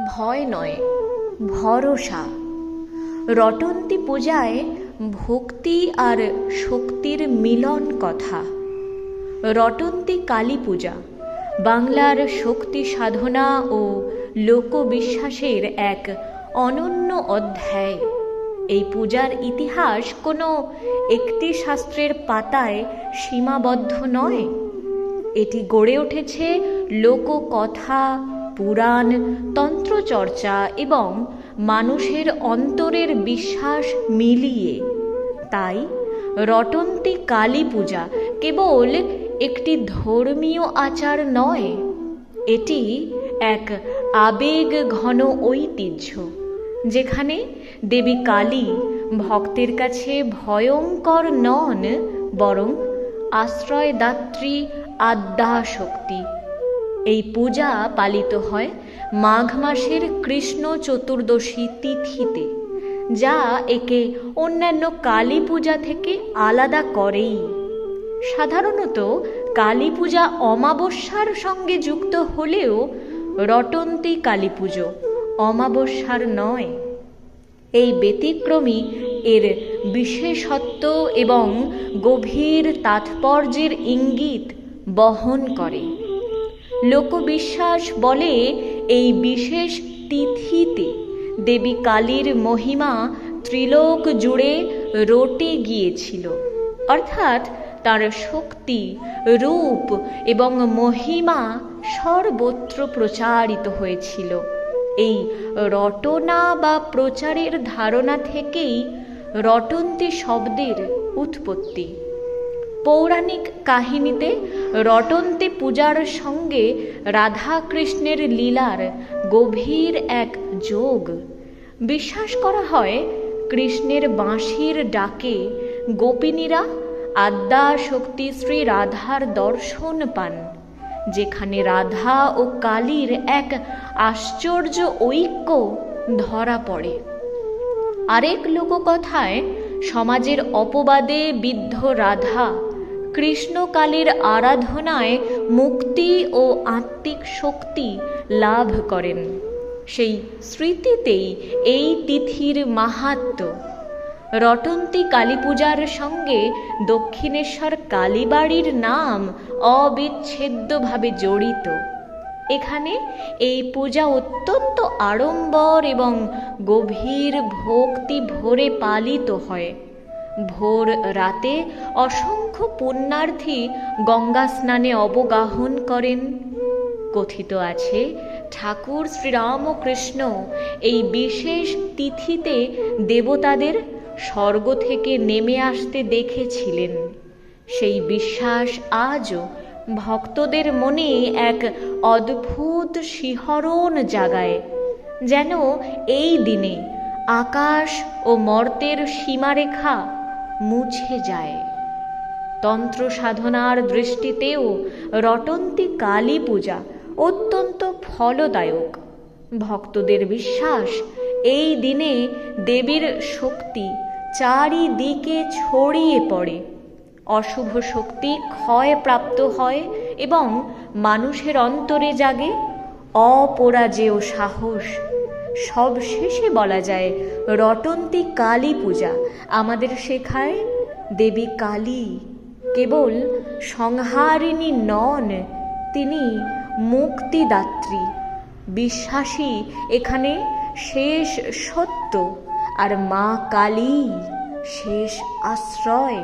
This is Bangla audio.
ভয় নয়, ভরসা। রটন্তী পূজায় ভক্তি আর শক্তির মিলন কথা। রটন্তী কালী পূজা বাংলার শক্তি সাধনা ও লোকবিশ্বাসের এক অনন্য অধ্যায়। এই পূজার ইতিহাস কোনো একটি শাস্ত্রের পাতায় সীমাবদ্ধ নয়। এটি গড়ে উঠেছে লোককথা, পুরাণ, তন্ত্রচর্চা এবং মানুষের অন্তরের বিশ্বাস মিলিয়ে। তাই রটন্তী কালী পূজা কেবল একটি ধর্মীয় আচার নয়, এটি এক আবেগ ঘন ঐতিহ্য, যেখানে দেবী কালী ভক্তের কাছে ভয়ঙ্কর নন, বরং আশ্রয়দাত্রী আদ্যাশক্তি। এই পূজা পালিত হয় মাঘ মাসের কৃষ্ণ চতুর্দশী তিথিতে, যা একে অন্যান্য কালী পূজা থেকে আলাদা করেই। সাধারণত কালী পূজা অমাবস্যার সঙ্গে যুক্ত হলেও রটন্তী কালী পুজো অমাবস্যার নয়। এই ব্যতিক্রমী এর বিশেষত্ব এবং গভীর তাৎপর্যের ইঙ্গিত বহন করে। লোকবিশ্বাস বলে এই বিশেষ তিথিতে দেবী কালীর মহিমা ত্রিলোক জুড়ে রটে গিয়েছিল, অর্থাৎ তার শক্তি, রূপ এবং মহিমা সর্বত্র প্রচারিত হয়েছিল। এই রটনা বা প্রচারের ধারণা থেকেই রটন্তী শব্দের উৎপত্তি। পৌরাণিক কাহিনীতে রটন্তী পূজার সঙ্গে রাধা কৃষ্ণের লীলার গভীর এক যোগ। বিশ্বাস করা হয় কৃষ্ণের বাঁশির ডাকে গোপিনীরা আদ্যাশক্তি শ্রী রাধার দর্শন পান, যেখানে রাধা ও কালীর এক আশ্চর্য ঐক্য ধরা পড়ে। আরেক লোককথায় সমাজের অপবাদে বিদ্ধ রাধা কৃষ্ণকালীর আরাধনায় মুক্তি ও আত্মিক শক্তি লাভ করেন। সেই স্মৃতিতেই এই তিথির মাহাত্ম্য। রটন্তী কালী পূজার সঙ্গে দক্ষিণেশ্বর কালীবাড়ির নাম অবিচ্ছেদ্যভাবে জড়িত। এখানে এই পূজা অত্যন্ত আড়ম্বর এবং গভীর ভক্তি ভরে পালিত হয়। ভোর রাতে অসংখ্য পুণ্যার্থী গঙ্গা স্নানে অবগাহন করেন। কথিত আছে ঠাকুর শ্রীরামকৃষ্ণ এই বিশেষ তিথিতে দেবতাদের স্বর্গ থেকে নেমে আসতে দেখেছিলেন। সেই বিশ্বাস আজও ভক্তদের মনে এক অদ্ভুত শিহরণ জাগায়, যেন এই দিনে আকাশ ও মর্ত্যের সীমারেখা মুছে যায়। তন্ত্র সাধনার দৃষ্টিতেও রটন্তী কালী পূজা অত্যন্ত ফলদায়ক। ভক্তদের বিশ্বাস এই দিনে দেবীর শক্তি চারিদিকে ছড়িয়ে পড়ে, অশুভ শক্তি ক্ষয়প্রাপ্ত হয় এবং মানুষের অন্তরে জাগে অপরাজেয় সাহস। সবশেষে বলা যায় রটন্তী কালী পূজা আমাদের শেখায় দেবী কালী কেবল সংহারিণী নন, তিনি মুক্তিদাত্রী। বিশ্বাসী এখানে শেষ সত্য, আর মা কালী শেষ আশ্রয়।